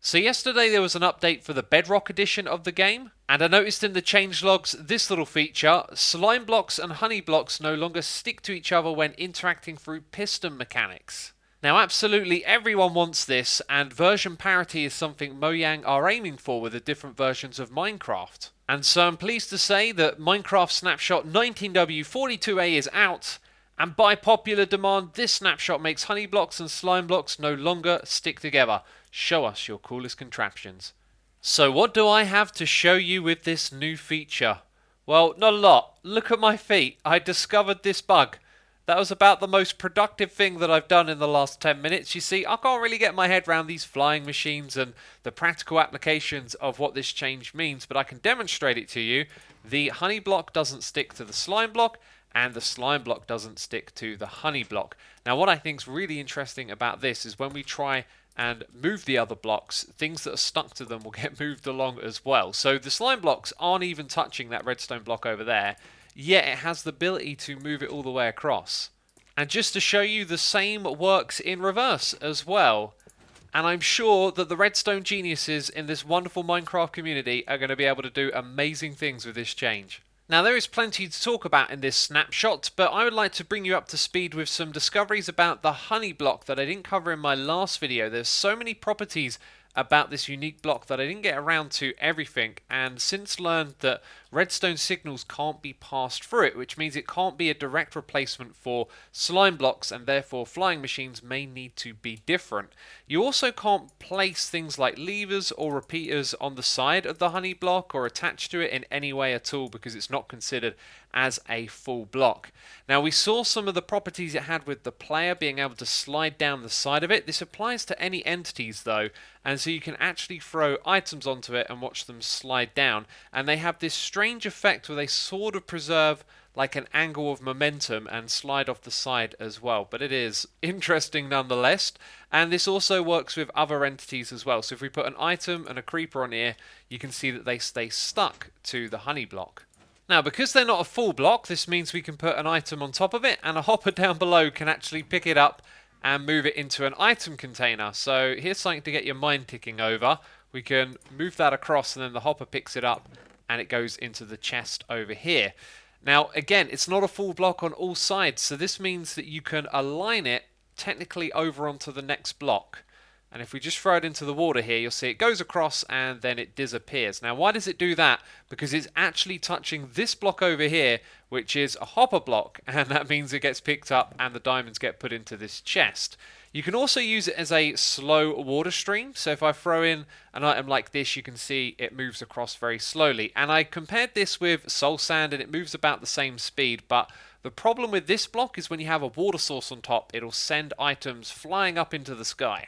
So yesterday there was an update for the Bedrock edition of the game, and I noticed in the changelogs this little feature: slime blocks and honey blocks no longer stick to each other when interacting through piston mechanics. Now absolutely everyone wants this, and version parity is something Mojang are aiming for with the different versions of Minecraft. And so I'm pleased to say that Minecraft Snapshot 19w42a is out, and by popular demand this snapshot makes honey blocks and slime blocks no longer stick together. Show us your coolest contraptions. So what do I have to show you with this new feature? Well, not a lot. Look at my feet. I discovered this bug. That was about the most productive thing that I've done in the last 10 minutes. You see, I can't really get my head around these flying machines and the practical applications of what this change means, but I can demonstrate it to you. The honey block doesn't stick to the slime block, and the slime block doesn't stick to the honey block. Now, what I think is really interesting about this is when we try and move the other blocks, things that are stuck to them will get moved along as well. So the slime blocks aren't even touching that redstone block over there, yet it has the ability to move it all the way across. And just to show you, the same works in reverse as well. And I'm sure that the redstone geniuses in this wonderful Minecraft community are going to be able to do amazing things with this change. Now, there is plenty to talk about in this snapshot, but I would like to bring you up to speed with some discoveries about the honey block that I didn't cover in my last video. There's so many properties about this unique block that I didn't get around to everything, and since learned that redstone signals can't be passed through it, which means it can't be a direct replacement for slime blocks, and therefore flying machines may need to be different. You also can't place things like levers or repeaters on the side of the honey block or attach to it in any way at all, because it's not considered as a full block. Now, we saw some of the properties it had with the player being able to slide down the side of it. This applies to any entities though, and so you can actually throw items onto it and watch them slide down, and they have this strange effect where they sort of preserve like an angle of momentum and slide off the side as well, but it is interesting nonetheless. And this also works with other entities as well. So if we put an item and a creeper on here, you can see that they stay stuck to the honey block. Now, because they're not a full block, this means we can put an item on top of it, and a hopper down below can actually pick it up and move it into an item container. So here's something to get your mind ticking over. We can move that across, and then the hopper picks it up and it goes into the chest over here. Now, again, it's not a full block on all sides, so this means that you can align it technically over onto the next block. And if we just throw it into the water here, you'll see it goes across and then it disappears. Now, why does it do that? Because it's actually touching this block over here, which is a hopper block, and that means it gets picked up and the diamonds get put into this chest. You can also use it as a slow water stream. So if I throw in an item like this, you can see it moves across very slowly. And I compared this with soul sand, and it moves about the same speed, but the problem with this block is when you have a water source on top, it'll send items flying up into the sky.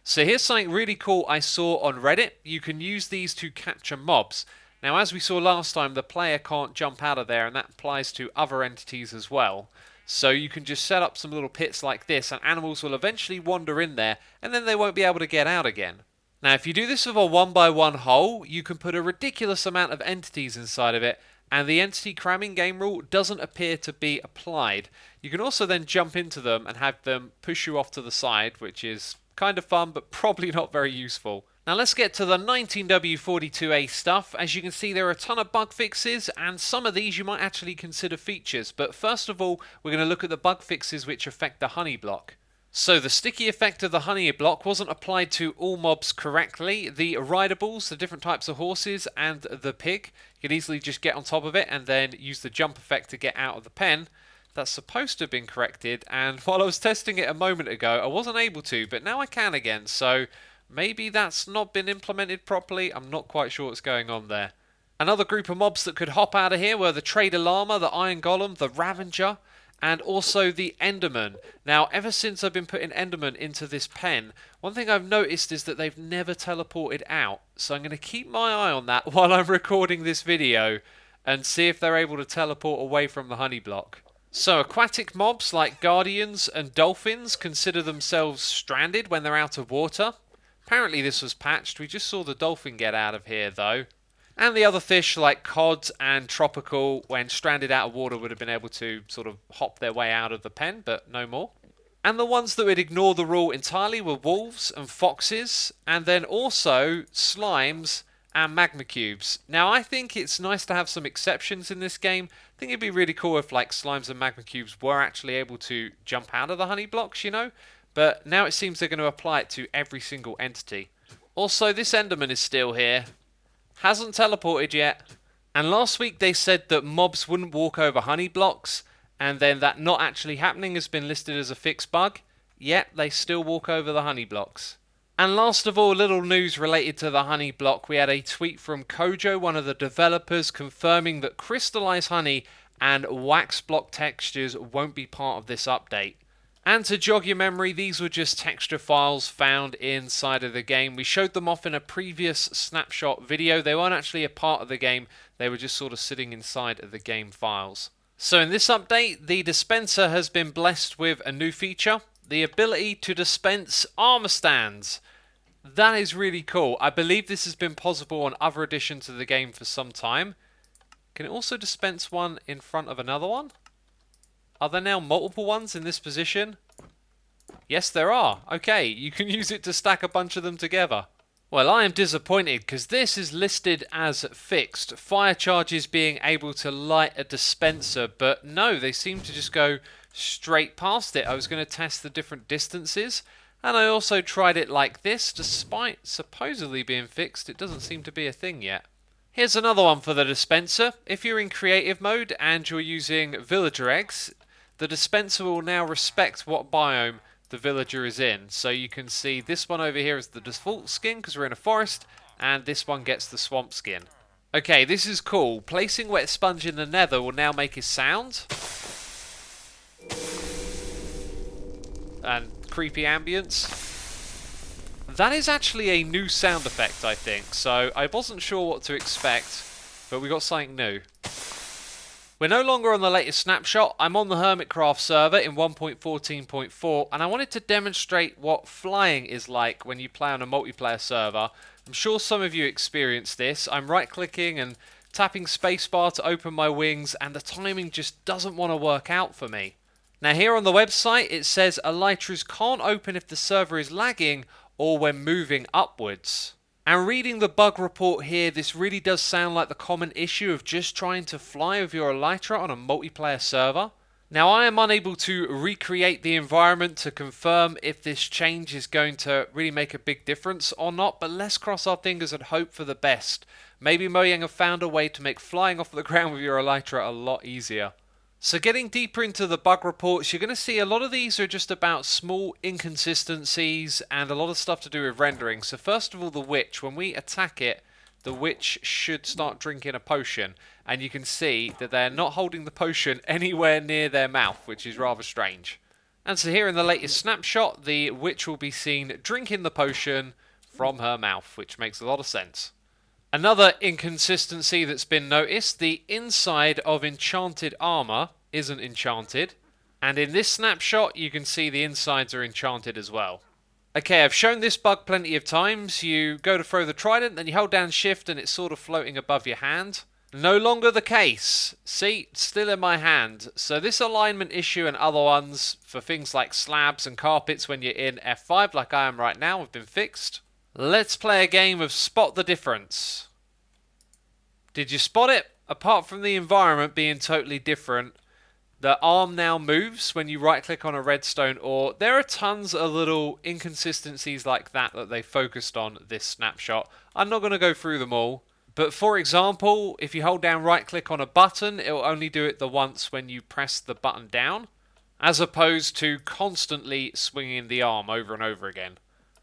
So here's something really cool I saw on Reddit. You can use these to capture mobs. Now, as we saw last time, the player can't jump out of there, and that applies to other entities as well. So you can just set up some little pits like this, and animals will eventually wander in there, and then they won't be able to get out again. Now, if you do this with a 1x1 hole, you can put a ridiculous amount of entities inside of it, and the entity cramming game rule doesn't appear to be applied. You can also then jump into them and have them push you off to the side, which is kind of fun, but probably not very useful. Now let's get to the 19w42a stuff. As you can see, there are a ton of bug fixes, and some of these you might actually consider features. But first of all, we're going to look at the bug fixes which affect the honey block. So the sticky effect of the honey block wasn't applied to all mobs correctly. The rideables, the different types of horses, and the pig, you can easily just get on top of it and then use the jump effect to get out of the pen. That's supposed to have been corrected, and while I was testing it a moment ago, I wasn't able to, but now I can again, so maybe that's not been implemented properly. I'm not quite sure what's going on there. Another group of mobs that could hop out of here were the Trader Llama, the Iron Golem, the Ravager, and also the Enderman. Now, ever since I've been putting Enderman into this pen, one thing I've noticed is that they've never teleported out, so I'm going to keep my eye on that while I'm recording this video and see if they're able to teleport away from the honey block. So aquatic mobs like guardians and dolphins consider themselves stranded when they're out of water. Apparently this was patched. We just saw the dolphin get out of here though. And the other fish like cod and tropical, when stranded out of water, would have been able to sort of hop their way out of the pen, but no more. And the ones that would ignore the rule entirely were wolves and foxes, and then also slimes and magma cubes. Now I think it's nice to have some exceptions in this game. I think it'd be really cool if like slimes and magma cubes were actually able to jump out of the honey blocks, you know? But now it seems they're going to apply it to every single entity. Also, this Enderman is still here. Hasn't teleported yet. And last week they said that mobs wouldn't walk over honey blocks, and then that not actually happening has been listed as a fixed bug. Yet they still walk over the honey blocks. And last of all, little news related to the honey block. We had a tweet from Kojo, one of the developers, confirming that crystallized honey and wax block textures won't be part of this update. And to jog your memory, these were just texture files found inside of the game. We showed them off in a previous Snapshot video. They weren't actually a part of the game. They were just sort of sitting inside of the game files. So in this update, the dispenser has been blessed with a new feature, the ability to dispense armor stands. That is really cool. I believe this has been possible on other editions of the game for some time. Can it also dispense one in front of another one? Are there now multiple ones in this position? Yes, there are. Okay, you can use it to stack a bunch of them together. Well, I am disappointed because this is listed as fixed. Fire charges being able to light a dispenser, but no, they seem to just go straight past it. I was going to test the different distances, and I also tried it like this. Despite supposedly being fixed, it doesn't seem to be a thing yet. Here's another one for the dispenser. If you're in creative mode and you're using villager eggs, the dispenser will now respect what biome the villager is in. So you can see this one over here is the default skin because we're in a forest, and this one gets the swamp skin. Okay, this is cool. Placing wet sponge in the nether will now make a sound. And creepy ambience. That is actually a new sound effect, I think. So I wasn't sure what to expect, but we got something new. We're no longer on the latest snapshot. I'm on the Hermitcraft server in 1.14.4, and I wanted to demonstrate what flying is like when you play on a multiplayer server. I'm sure some of you experienced this. I'm right-clicking and tapping spacebar to open my wings, and the timing just doesn't want to work out for me. Now here on the website, it says elytras can't open if the server is lagging or when moving upwards. And reading the bug report here, this really does sound like the common issue of just trying to fly with your elytra on a multiplayer server. Now I am unable to recreate the environment to confirm if this change is going to really make a big difference or not, but let's cross our fingers and hope for the best. Maybe Mojang have found a way to make flying off the ground with your elytra a lot easier. So getting deeper into the bug reports, you're going to see a lot of these are just about small inconsistencies and a lot of stuff to do with rendering. So first of all, the witch. When we attack it, the witch should start drinking a potion. And you can see that they're not holding the potion anywhere near their mouth, which is rather strange. And so here in the latest snapshot, the witch will be seen drinking the potion from her mouth, which makes a lot of sense. Another inconsistency that's been noticed, the inside of enchanted armor isn't enchanted. And in this snapshot, you can see the insides are enchanted as well. Okay, I've shown this bug plenty of times. You go to throw the trident, then you hold down shift and it's sort of floating above your hand. No longer the case. See, still in my hand. So this alignment issue and other ones for things like slabs and carpets when you're in F5 like I am right now have been fixed. Let's play a game of Spot the Difference. Did you spot it? Apart from the environment being totally different, the arm now moves when you right click on a redstone ore. There are tons of little inconsistencies like that they focused on this snapshot. I'm not going to go through them all. But for example, if you hold down right click on a button, it will only do it the once when you press the button down, as opposed to constantly swinging the arm over and over again.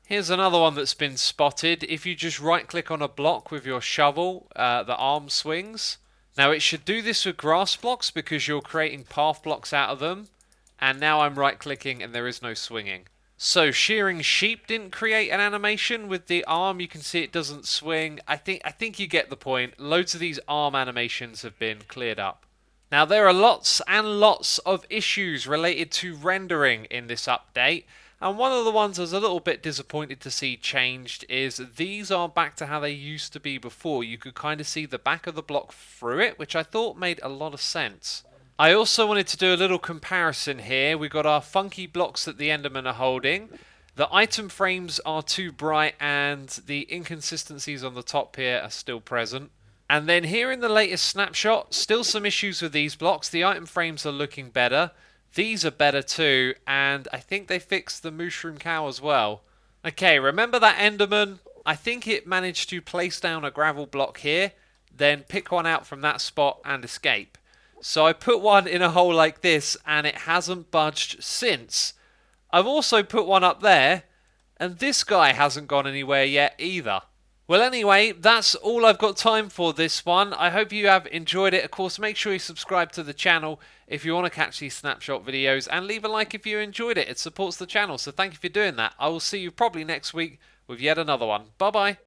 Here's another one that's been spotted. If you just right click on a block with your shovel, the arm swings. Now it should do this with grass blocks because you're creating path blocks out of them. And now I'm right clicking and there is no swinging. So shearing sheep didn't create an animation with the arm. You can see it doesn't swing. I think you get the point. Loads of these arm animations have been cleared up. Now there are lots and lots of issues related to rendering in this update. And one of the ones I was a little bit disappointed to see changed is these are back to how they used to be before. You could kind of see the back of the block through it, which I thought made a lot of sense. I also wanted to do a little comparison here. We've got our funky blocks that the Endermen are holding. The item frames are too bright and the inconsistencies on the top here are still present. And then here in the latest snapshot, still some issues with these blocks. The item frames are looking better. These are better too, and I think they fixed the mushroom cow as well. Okay, remember that Enderman? I think it managed to place down a gravel block here, then pick one out from that spot and escape. So I put one in a hole like this, and it hasn't budged since. I've also put one up there, and this guy hasn't gone anywhere yet either. Well, anyway, that's all I've got time for this one. I hope you have enjoyed it. Of course, make sure you subscribe to the channel if you want to catch these snapshot videos, and leave a like if you enjoyed it. It supports the channel, so thank you for doing that. I will see you probably next week with yet another one. Bye-bye.